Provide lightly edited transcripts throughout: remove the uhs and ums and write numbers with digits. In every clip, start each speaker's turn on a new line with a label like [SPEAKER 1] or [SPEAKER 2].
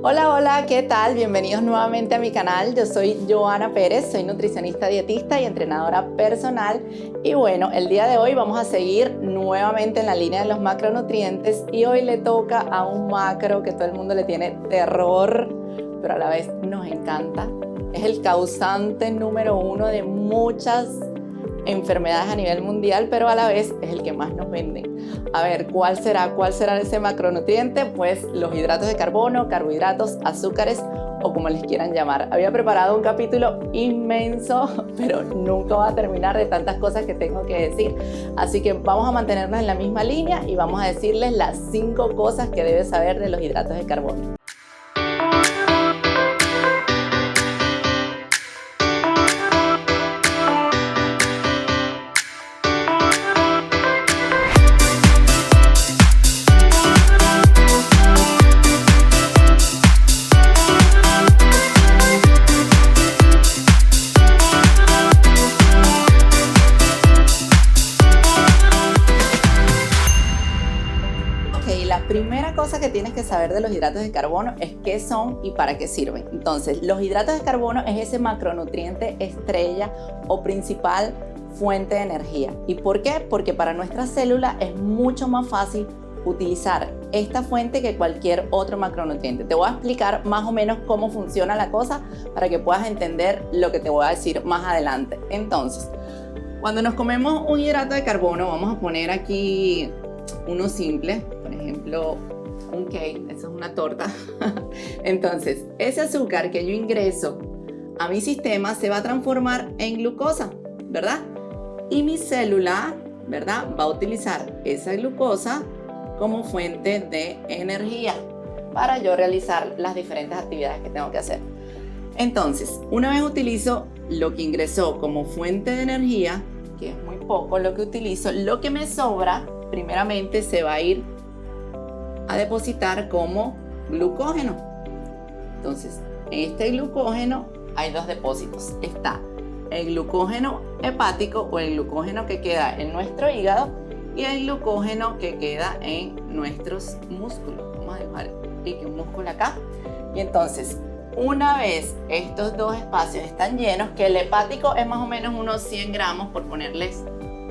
[SPEAKER 1] Hola, hola, ¿qué tal? Bienvenidos nuevamente a mi canal. Yo soy Joana Pérez, soy nutricionista dietista y entrenadora personal. Y bueno, el día de hoy vamos a seguir nuevamente en la línea de los macronutrientes y hoy le toca a un macro que todo el mundo le tiene terror, pero a la vez nos encanta. Es el causante número 1 de muchas enfermedades a nivel mundial, pero a la vez es el que más nos venden. A ver, ¿cuál será ese macronutriente? Pues los hidratos de carbono, carbohidratos, azúcares o como les quieran llamar. Había preparado un capítulo inmenso, pero nunca va a terminar de tantas cosas que tengo que decir. Así que vamos a mantenernos en la misma línea y vamos a decirles las 5 cosas que debes saber de los hidratos de carbono. La primera cosa que tienes que saber de los hidratos de carbono es qué son y para qué sirven. Entonces, los hidratos de carbono es ese macronutriente estrella o principal fuente de energía. ¿Y por qué? Porque para nuestra célula es mucho más fácil utilizar esta fuente que cualquier otro macronutriente. Te voy a explicar más o menos cómo funciona la cosa para que puedas entender lo que te voy a decir más adelante. Entonces, cuando nos comemos un hidrato de carbono, vamos a poner aquí uno simple, por ejemplo, un cake, eso es una torta. Entonces, ese azúcar que yo ingreso a mi sistema se va a transformar en glucosa, ¿verdad? Y mi célula, ¿verdad?, va a utilizar esa glucosa como fuente de energía para yo realizar las diferentes actividades que tengo que hacer. Entonces, una vez utilizo lo que ingresó como fuente de energía, que es muy poco lo que utilizo, lo que me sobra primeramente se va a ir a depositar como glucógeno. Entonces, en este glucógeno hay 2 depósitos. Está el glucógeno hepático o el glucógeno que queda en nuestro hígado y el glucógeno que queda en nuestros músculos. Vamos a dejar un músculo acá. Y entonces, una vez estos 2 espacios están llenos, que el hepático es más o menos unos 100 gramos, por ponerles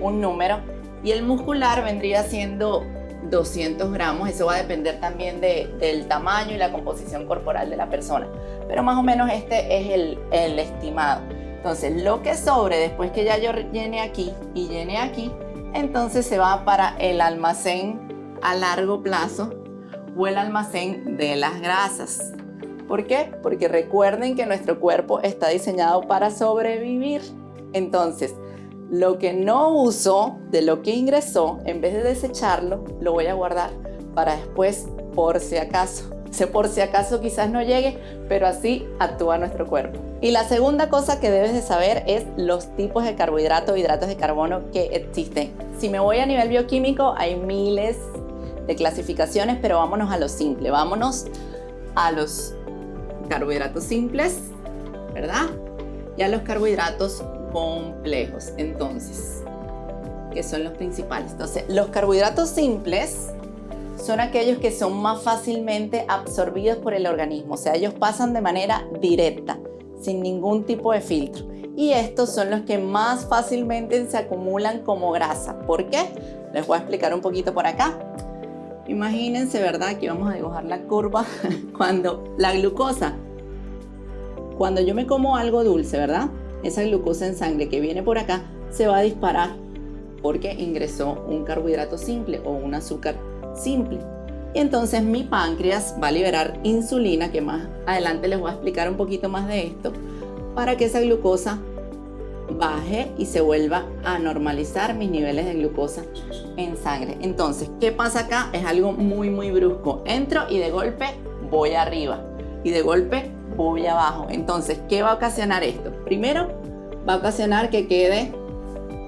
[SPEAKER 1] un número, y el muscular vendría siendo 200 gramos. Eso va a depender también del tamaño y la composición corporal de la persona. Pero más o menos este es el estimado. Entonces, lo que sobre después que ya yo llene aquí y llene aquí, entonces se va para el almacén a largo plazo o el almacén de las grasas. ¿Por qué? Porque recuerden que nuestro cuerpo está diseñado para sobrevivir. Entonces, lo que no uso de lo que ingresó, en vez de desecharlo, lo voy a guardar para después, por si acaso. Ese por si acaso quizás no llegue, pero así actúa nuestro cuerpo. Y la segunda cosa que debes de saber es los tipos de carbohidratos o hidratos de carbono que existen. Si me voy a nivel bioquímico, hay miles de clasificaciones, pero vámonos a lo simple. Vámonos a los carbohidratos simples, ¿verdad? Y a los carbohidratos complejos. Entonces, ¿qué son los principales? Entonces, los carbohidratos simples son aquellos que son más fácilmente absorbidos por el organismo, o sea, ellos pasan de manera directa, sin ningún tipo de filtro. Y estos son los que más fácilmente se acumulan como grasa. ¿Por qué? Les voy a explicar un poquito por acá. Imagínense, ¿verdad? Aquí vamos a dibujar la curva. Cuando la glucosa, cuando yo me como algo dulce, ¿verdad?, esa glucosa en sangre que viene por acá se va a disparar porque ingresó un carbohidrato simple o un azúcar simple. Y entonces mi páncreas va a liberar insulina, que más adelante les voy a explicar un poquito más de esto, para que esa glucosa baje y se vuelva a normalizar mis niveles de glucosa en sangre. Entonces, ¿qué pasa acá? Es algo muy brusco. Entro y de golpe voy arriba y de golpe voy abajo. Entonces, ¿qué va a ocasionar esto? Primero, va a ocasionar que quede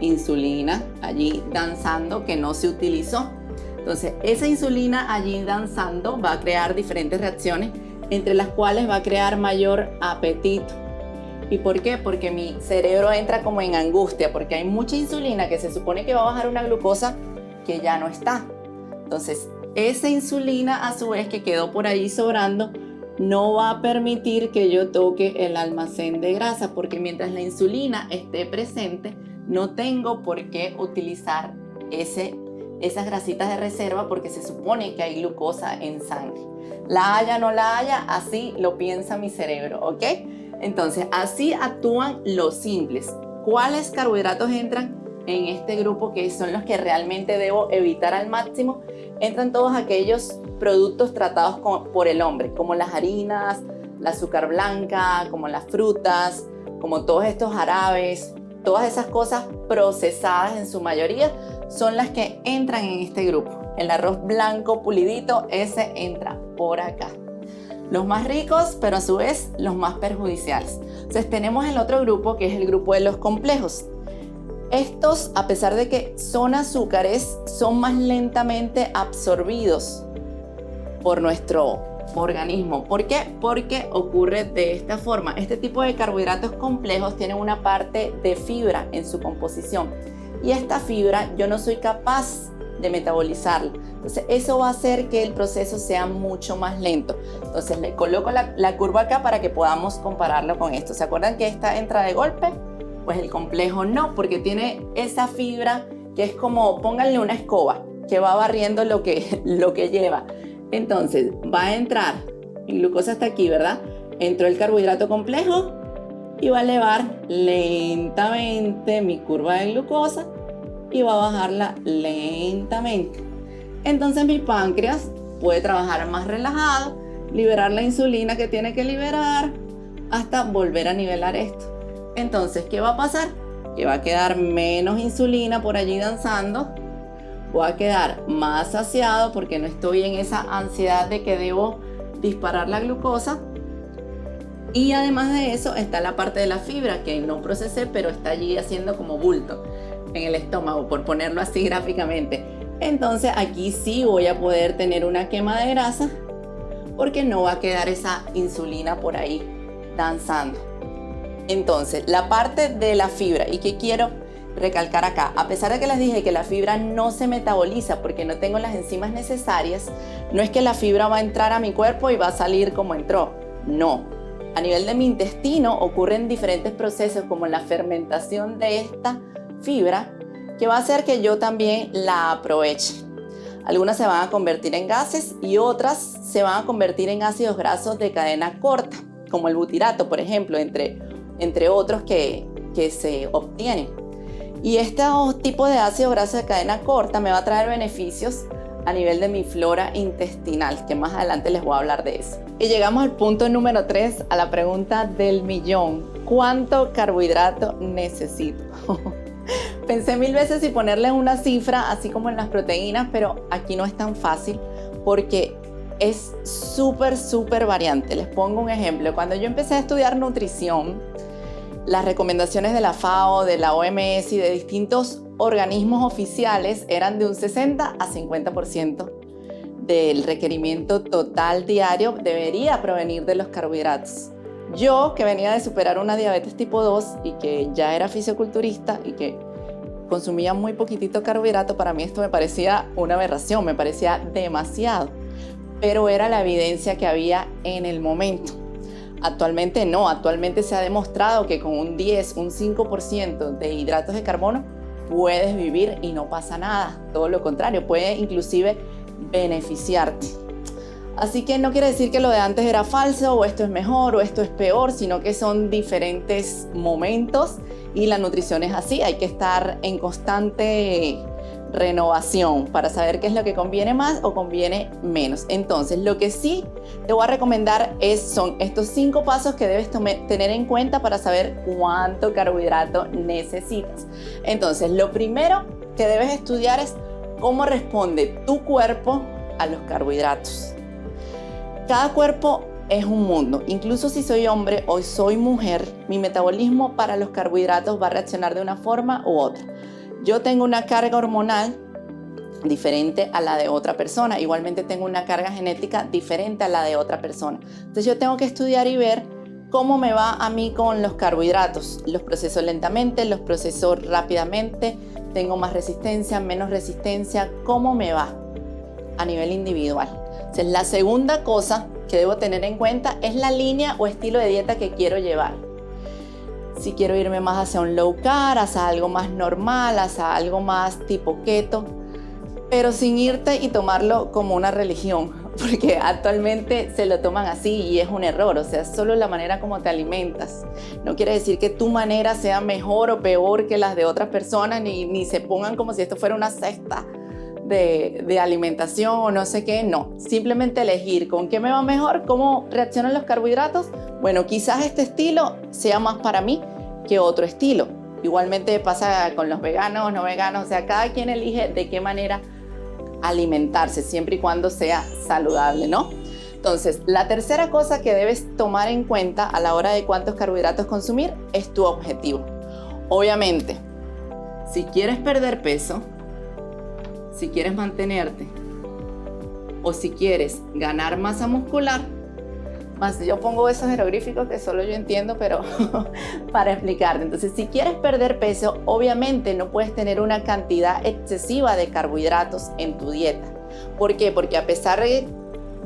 [SPEAKER 1] insulina allí danzando que no se utilizó. Entonces, esa insulina allí danzando va a crear diferentes reacciones, entre las cuales va a crear mayor apetito. ¿Y por qué? Porque mi cerebro entra como en angustia, porque hay mucha insulina que se supone que va a bajar una glucosa que ya no está. Entonces, esa insulina a su vez que quedó por ahí sobrando, no va a permitir que yo toque el almacén de grasa, porque mientras la insulina esté presente, no tengo por qué utilizar esas grasitas de reserva, porque se supone que hay glucosa en sangre. La haya o no la haya, así lo piensa mi cerebro, ¿ok? Entonces, así actúan los simples. ¿Cuáles carbohidratos entran en este grupo, que son los que realmente debo evitar al máximo? Entran todos aquellos productos tratados por el hombre, como las harinas, la azúcar blanca, como las frutas, como todos estos jarabes. Todas esas cosas procesadas en su mayoría son las que entran en este grupo. El arroz blanco pulidito, ese entra por acá. Los más ricos, pero a su vez los más perjudiciales. Entonces tenemos el otro grupo, que es el grupo de los complejos. Estos, a pesar de que son azúcares, son más lentamente absorbidos por nuestro organismo. ¿Por qué? Porque ocurre de esta forma. Este tipo de carbohidratos complejos tienen una parte de fibra en su composición, y esta fibra yo no soy capaz de metabolizarla. Entonces eso va a hacer que el proceso sea mucho más lento. Entonces le coloco la curva acá para que podamos compararlo con esto. ¿Se acuerdan que esta entra de golpe? Pues el complejo no, porque tiene esa fibra que es como, pónganle una escoba que va barriendo lo que lleva. Entonces va a entrar mi glucosa hasta aquí, ¿verdad? Entró el carbohidrato complejo y va a elevar lentamente mi curva de glucosa y va a bajarla lentamente. Entonces mi páncreas puede trabajar más relajado, liberar la insulina que tiene que liberar hasta volver a nivelar esto. Entonces, ¿qué va a pasar? Que va a quedar menos insulina por allí danzando. Voy a quedar más saciado porque no estoy en esa ansiedad de que debo disparar la glucosa. Y además de eso está la parte de la fibra que no procesé, pero está allí haciendo como bulto en el estómago, por ponerlo así gráficamente. Entonces aquí sí voy a poder tener una quema de grasa, porque no va a quedar esa insulina por ahí danzando. Entonces, la parte de la fibra, y que quiero recalcar acá, a pesar de que les dije que la fibra no se metaboliza porque no tengo las enzimas necesarias, no es que la fibra va a entrar a mi cuerpo y va a salir como entró. No. A nivel de mi intestino ocurren diferentes procesos, como la fermentación de esta fibra, que va a hacer que yo también la aproveche. Algunas se van a convertir en gases y otras se van a convertir en ácidos grasos de cadena corta, como el butirato, por ejemplo, entre otros que se obtienen. Y este tipo de ácido graso de cadena corta me va a traer beneficios a nivel de mi flora intestinal, que más adelante les voy a hablar de eso. Y llegamos al punto número 3, a la pregunta del millón. ¿Cuánto carbohidrato necesito? Pensé 1000 veces si ponerle una cifra, así como en las proteínas, pero aquí no es tan fácil porque es súper variante. Les pongo un ejemplo. Cuando yo empecé a estudiar nutrición, las recomendaciones de la FAO, de la OMS y de distintos organismos oficiales eran de un 60 a 50% del requerimiento total diario debería provenir de los carbohidratos. Yo, que venía de superar una diabetes tipo 2 y que ya era fisioculturista y que consumía muy poquitito carbohidrato, para mí esto me parecía una aberración, me parecía demasiado, pero era la evidencia que había en el momento. Actualmente no, actualmente se ha demostrado que con un 10, un 5% de hidratos de carbono puedes vivir y no pasa nada, todo lo contrario, puede inclusive beneficiarte. Así que no quiere decir que lo de antes era falso, o esto es mejor, o esto es peor, sino que son diferentes momentos y la nutrición es así, hay que estar en constante renovación para saber qué es lo que conviene más o conviene menos. Entonces, lo que sí te voy a recomendar son estos 5 pasos que debes tener en cuenta para saber cuánto carbohidrato necesitas. Entonces, lo primero que debes estudiar es cómo responde tu cuerpo a los carbohidratos. Cada cuerpo es un mundo. Incluso si soy hombre o soy mujer, mi metabolismo para los carbohidratos va a reaccionar de una forma u otra. Yo tengo una carga hormonal diferente a la de otra persona. Igualmente tengo una carga genética diferente a la de otra persona. Entonces yo tengo que estudiar y ver cómo me va a mí con los carbohidratos. Los proceso lentamente, los proceso rápidamente, tengo más resistencia, menos resistencia, cómo me va a nivel individual. Entonces la segunda cosa que debo tener en cuenta es la línea o estilo de dieta que quiero llevar. Si quiero irme más hacia un low carb, hacia algo más normal, hacia algo más tipo keto, pero sin irte y tomarlo como una religión, porque actualmente se lo toman así y es un error. O sea, es solo la manera como te alimentas. No quiere decir que tu manera sea mejor o peor que las de otras personas, ni se pongan como si esto fuera una secta de alimentación o no sé qué. No, simplemente elegir con qué me va mejor, cómo reaccionan los carbohidratos. Bueno, quizás este estilo sea más para mí que otro estilo. Igualmente pasa con los veganos, no veganos, o sea, cada quien elige de qué manera alimentarse, siempre y cuando sea saludable, ¿no? Entonces, la tercera cosa que debes tomar en cuenta a la hora de cuántos carbohidratos consumir es tu objetivo. Obviamente, si quieres perder peso, si quieres mantenerte o si quieres ganar masa muscular, más yo pongo esos jeroglíficos que solo yo entiendo, pero para explicarte. Entonces, si quieres perder peso, obviamente no puedes tener una cantidad excesiva de carbohidratos en tu dieta. ¿Por qué? Porque a pesar de,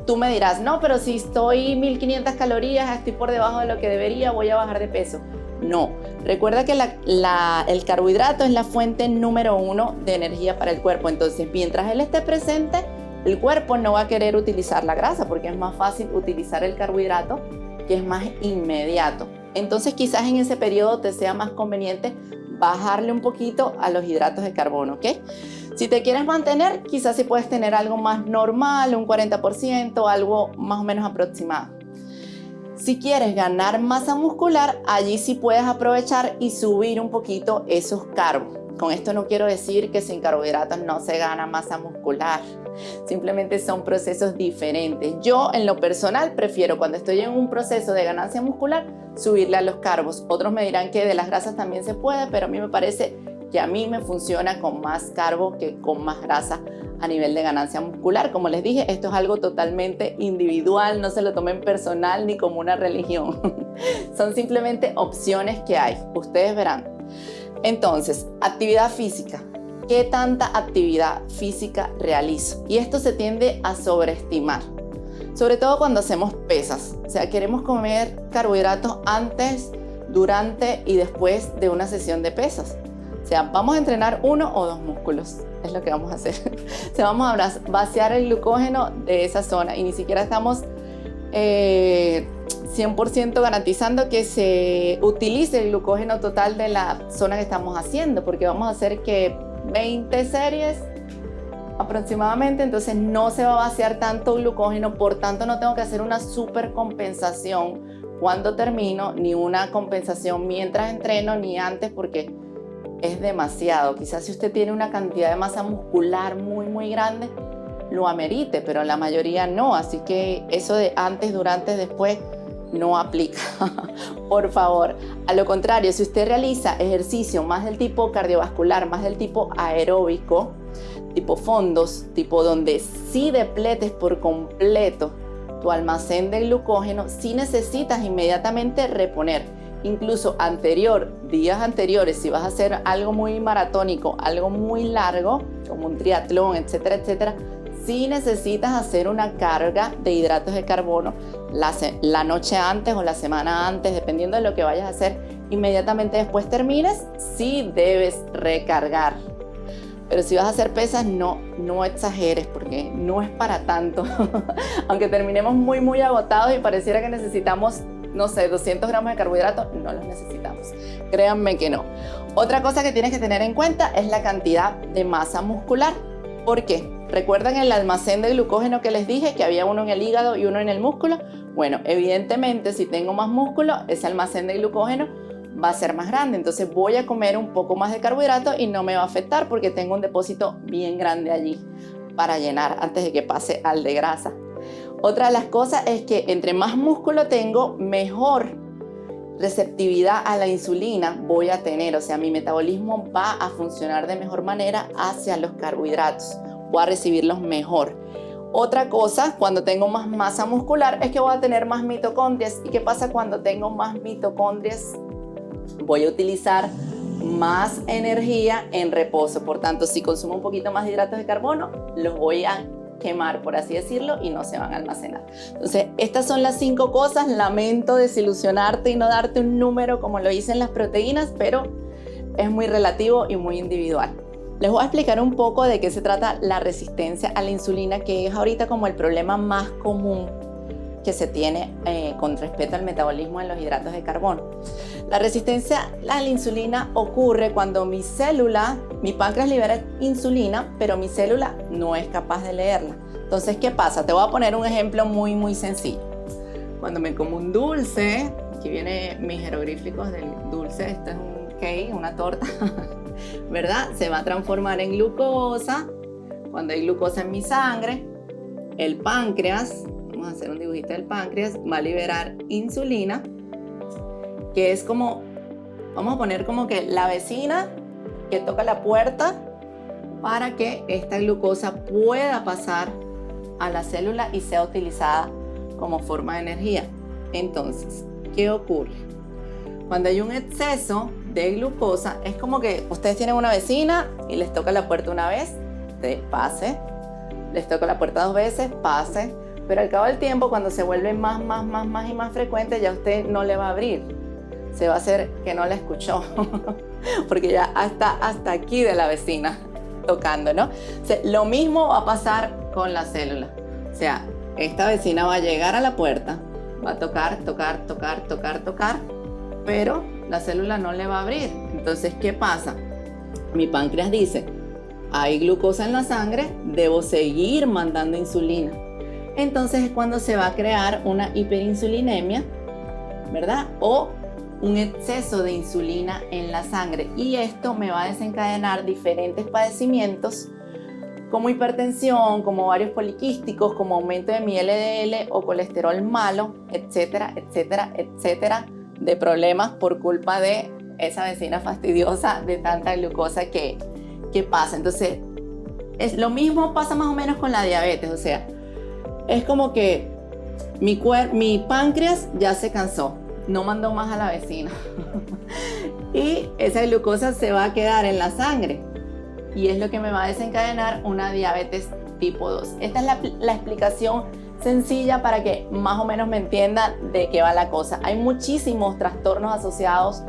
[SPEAKER 1] tú me dirás, no, pero si estoy 1500 calorías, estoy por debajo de lo que debería, voy a bajar de peso. No, recuerda que el carbohidrato es la fuente número 1 de energía para el cuerpo. Entonces, mientras él esté presente, el cuerpo no va a querer utilizar la grasa porque es más fácil utilizar el carbohidrato, que es más inmediato. Entonces quizás en ese periodo te sea más conveniente bajarle un poquito a los hidratos de carbono, ¿ok? Si te quieres mantener, quizás sí puedes tener algo más normal, un 40%, algo más o menos aproximado. Si quieres ganar masa muscular, allí sí puedes aprovechar y subir un poquito esos carbos. Con esto no quiero decir que sin carbohidratos no se gana masa muscular. Simplemente son procesos diferentes. Yo en lo personal prefiero, cuando estoy en un proceso de ganancia muscular, subirle a los carbos. Otros me dirán que de las grasas también se puede, pero a mí me parece que a mí me funciona con más carbo que con más grasa a nivel de ganancia muscular. Como les dije, esto es algo totalmente individual, no se lo tomen personal ni como una religión. Son simplemente opciones que hay. Ustedes verán. Entonces, actividad física. ¿Qué tanta actividad física realizo? Y esto se tiende a sobreestimar, sobre todo cuando hacemos pesas. O sea, queremos comer carbohidratos antes, durante y después de una sesión de pesas. O sea, vamos a entrenar 1 o 2 músculos, es lo que vamos a hacer. O sea, vamos a vaciar el glucógeno de esa zona y ni siquiera estamos 100% garantizando que se utilice el glucógeno total de la zona que estamos haciendo, porque vamos a hacer que 20 series aproximadamente, entonces no se va a vaciar tanto glucógeno, por tanto no tengo que hacer una super compensación cuando termino, ni una compensación mientras entreno, ni antes, porque es demasiado. Quizás si usted tiene una cantidad de masa muscular muy grande, lo amerite, pero la mayoría no, así que eso de antes, durante, después no aplica. Por favor, a lo contrario, si usted realiza ejercicio más del tipo cardiovascular, más del tipo aeróbico, tipo fondos, tipo donde sí depletes por completo tu almacén de glucógeno, sí necesitas inmediatamente reponer. Incluso días anteriores, si vas a hacer algo muy maratónico, algo muy largo, como un triatlón, etcétera, etcétera, sí necesitas hacer una carga de hidratos de carbono la noche antes o la semana antes, dependiendo de lo que vayas a hacer. Inmediatamente después termines, sí debes recargar. Pero si vas a hacer pesas, no exageres, porque no es para tanto. Aunque terminemos muy agotados y pareciera que necesitamos, no sé, 200 gramos de carbohidratos, no los necesitamos. Créanme que no. Otra cosa que tienes que tener en cuenta es la cantidad de masa muscular. ¿Por qué? ¿Recuerdan el almacén de glucógeno que les dije, que había uno en el hígado y uno en el músculo? Bueno, evidentemente, si tengo más músculo, ese almacén de glucógeno va a ser más grande. Entonces voy a comer un poco más de carbohidrato y no me va a afectar porque tengo un depósito bien grande allí para llenar antes de que pase al de grasa. Otra de las cosas es que entre más músculo tengo, mejor receptividad a la insulina voy a tener. O sea, mi metabolismo va a funcionar de mejor manera hacia los carbohidratos. Voy a recibirlos mejor. Otra cosa, cuando tengo más masa muscular, es que voy a tener más mitocondrias. ¿Y qué pasa cuando tengo más mitocondrias? Voy a utilizar más energía en reposo. Por tanto, si consumo un poquito más de hidratos de carbono, los voy a quemar, por así decirlo, y no se van a almacenar. Entonces, estas son las 5 cosas. Lamento desilusionarte y no darte un número como lo hice en las proteínas, pero es muy relativo y muy individual. Les voy a explicar un poco de qué se trata la resistencia a la insulina, que es ahorita como el problema más común que se tiene con respecto al metabolismo de los hidratos de carbono. La resistencia a la insulina ocurre cuando mi páncreas libera insulina, pero mi célula no es capaz de leerla. Entonces, ¿qué pasa? Te voy a poner un ejemplo muy, muy sencillo. Cuando me como un dulce, aquí vienen mis jeroglíficos del dulce, esto es un cake, una torta, ¿verdad? Se va a transformar en glucosa. Cuando hay glucosa en mi sangre, el páncreas, vamos a hacer un dibujito del páncreas, va a liberar insulina, que es como, vamos a poner como que la vecina que toca la puerta para que esta glucosa pueda pasar a la célula y sea utilizada como forma de energía. Entonces, ¿qué ocurre? Cuando hay un exceso de glucosa, es como que ustedes tienen una vecina y les toca la puerta una vez, pase, les toca la puerta 2 veces, pase, pero al cabo del tiempo, cuando se vuelve más y más frecuente, ya usted no le va a abrir. Se va a hacer que no la escuchó, porque ya hasta aquí de la vecina tocando, ¿no? O sea, lo mismo va a pasar con la célula. O sea, esta vecina va a llegar a la puerta, va a tocar, pero la célula no le va a abrir. Entonces, ¿qué pasa? Mi páncreas dice, hay glucosa en la sangre, debo seguir mandando insulina. Entonces es cuando se va a crear una hiperinsulinemia, ¿verdad? O un exceso de insulina en la sangre. Y esto me va a desencadenar diferentes padecimientos como hipertensión, como ovarios poliquísticos, como aumento de mi LDL o colesterol malo, etcétera, de problemas por culpa de esa vecina fastidiosa de tanta glucosa que pasa. Entonces, lo mismo pasa más o menos con la diabetes, o sea, es como que mi páncreas ya se cansó, no mandó más a la vecina y esa glucosa se va a quedar en la sangre y es lo que me va a desencadenar una diabetes tipo 2. Esta es la explicación sencilla para que más o menos me entiendan de qué va la cosa. Hay muchísimos trastornos asociados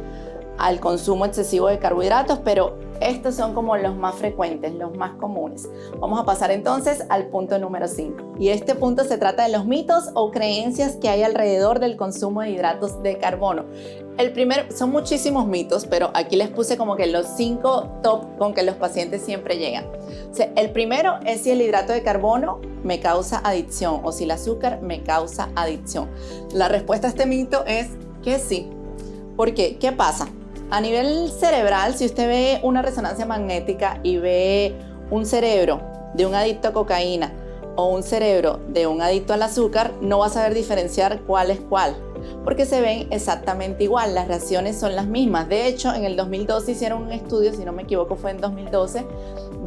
[SPEAKER 1] al consumo excesivo de carbohidratos, pero estos son como los más frecuentes, los más comunes. Vamos a pasar entonces al punto número 5. Y este punto se trata de los mitos o creencias que hay alrededor del consumo de hidratos de carbono. Son muchísimos mitos, pero aquí les puse como que los 5 top con que los pacientes siempre llegan. O sea, el primero es si el hidrato de carbono me causa adicción o si el azúcar me causa adicción. La respuesta a este mito es que sí. ¿Por qué? ¿Qué pasa? A nivel cerebral, si usted ve una resonancia magnética y ve un cerebro de un adicto a cocaína o un cerebro de un adicto al azúcar, no va a saber diferenciar cuál es cuál, porque se ven exactamente igual, las reacciones son las mismas. De hecho, en el 2012 hicieron un estudio, si no me equivoco fue en 2012,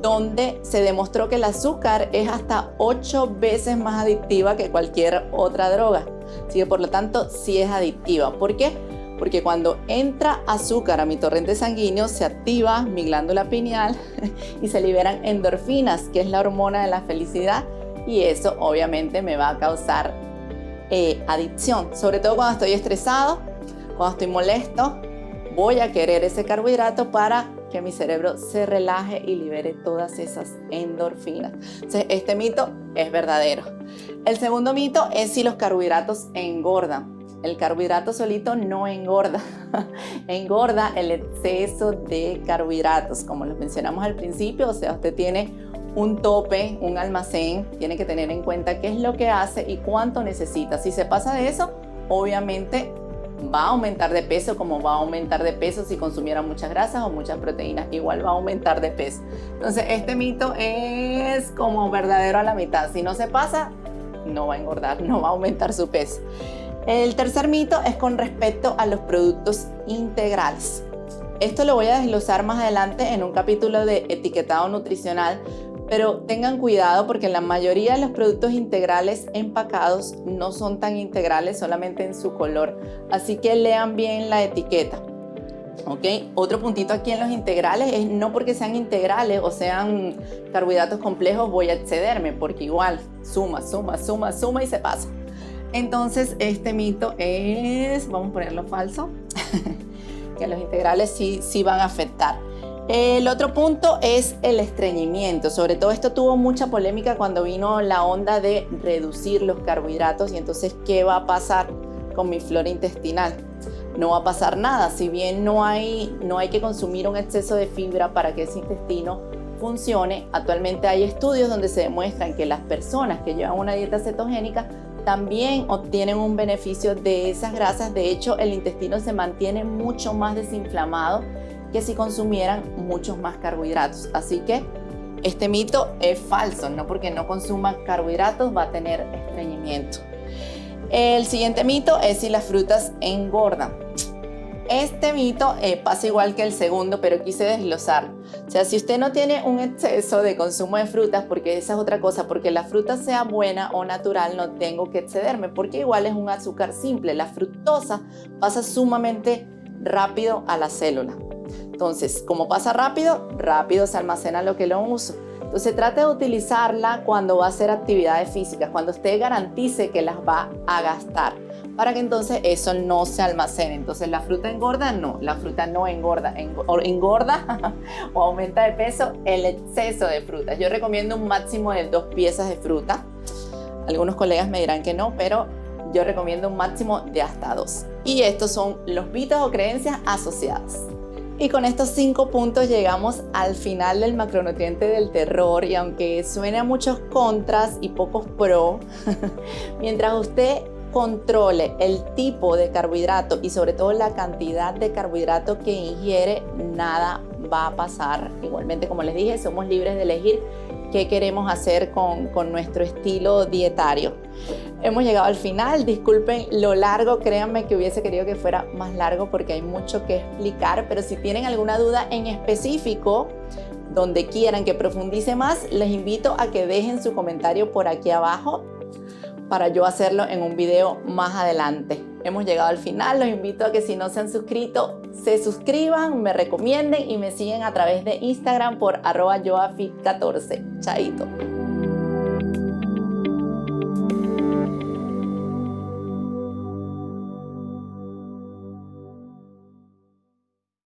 [SPEAKER 1] donde se demostró que el azúcar es hasta 8 veces más adictiva que cualquier otra droga. Así que por lo tanto, sí es adictiva. ¿Por qué? Porque cuando entra azúcar a mi torrente sanguíneo se activa mi glándula pineal y se liberan endorfinas, que es la hormona de la felicidad, y eso obviamente me va a causar adicción, sobre todo cuando estoy estresado, cuando estoy molesto, voy a querer ese carbohidrato para que mi cerebro se relaje y libere todas esas endorfinas. Entonces, este mito es verdadero. El segundo mito es si los carbohidratos engordan. El carbohidrato solito no engorda, engorda el exceso de carbohidratos, como lo mencionamos al principio. O sea, usted tiene un tope, un almacén, tiene que tener en cuenta qué es lo que hace y cuánto necesita. Si se pasa de eso, obviamente va a aumentar de peso, como va a aumentar de peso si consumiera muchas grasas o muchas proteínas, igual va a aumentar de peso. Entonces, este mito es como verdadero a la mitad. Si no se pasa, no va a engordar, no va a aumentar su peso. El tercer mito es con respecto a los productos integrales. Esto lo voy a desglosar más adelante en un capítulo de etiquetado nutricional, pero tengan cuidado porque la mayoría de los productos integrales empacados no son tan integrales solamente en su color, así que lean bien la etiqueta. ¿Ok? Otro puntito aquí en los integrales es no porque sean integrales o sean carbohidratos complejos voy a excederme, porque igual suma y se pasa. Entonces este mito es, vamos a ponerlo falso, que los integrales sí van a afectar. El otro punto es el estreñimiento. Sobre todo esto tuvo mucha polémica cuando vino la onda de reducir los carbohidratos y entonces ¿qué va a pasar con mi flora intestinal? No va a pasar nada, si bien no hay que consumir un exceso de fibra para que ese intestino funcione. Actualmente hay estudios donde se demuestran que las personas que llevan una dieta cetogénica también obtienen un beneficio de esas grasas. De hecho, el intestino se mantiene mucho más desinflamado que si consumieran muchos más carbohidratos. Así que este mito es falso, no porque no consuma carbohidratos va a tener estreñimiento. El siguiente mito es si las frutas engordan. Este mito pasa igual que el segundo, pero quise desglosarlo. O sea, si usted no tiene un exceso de consumo de frutas, porque esa es otra cosa, porque la fruta sea buena o natural, no tengo que excederme, porque igual es un azúcar simple. La fructosa pasa sumamente rápido a la célula. Entonces, como pasa rápido se almacena lo que lo uso. Entonces trate de utilizarla cuando va a hacer actividades físicas, cuando usted garantice que las va a gastar, para que entonces eso no se almacene. Entonces la fruta engorda, no, la fruta no engorda, engorda o aumenta de peso el exceso de frutas. Yo recomiendo un máximo de 2 piezas de fruta. Algunos colegas me dirán que no, pero yo recomiendo un máximo de hasta 2. Y estos son los mitos o creencias asociadas. Y con estos 5 puntos llegamos al final del macronutriente del terror, y aunque suene a muchos contras y pocos pro, mientras usted controle el tipo de carbohidrato y sobre todo la cantidad de carbohidrato que ingiere, nada va a pasar. Igualmente, como les dije, somos libres de elegir qué queremos hacer con nuestro estilo dietario. Hemos llegado al final, disculpen lo largo, créanme que hubiese querido que fuera más largo porque hay mucho que explicar, pero si tienen alguna duda en específico, donde quieran que profundice más, les invito a que dejen su comentario por aquí abajo para yo hacerlo en un video más adelante. Hemos llegado al final, los invito a que si no se han suscrito, se suscriban, me recomienden y me siguen a través de Instagram por @yoafit14. Chaito.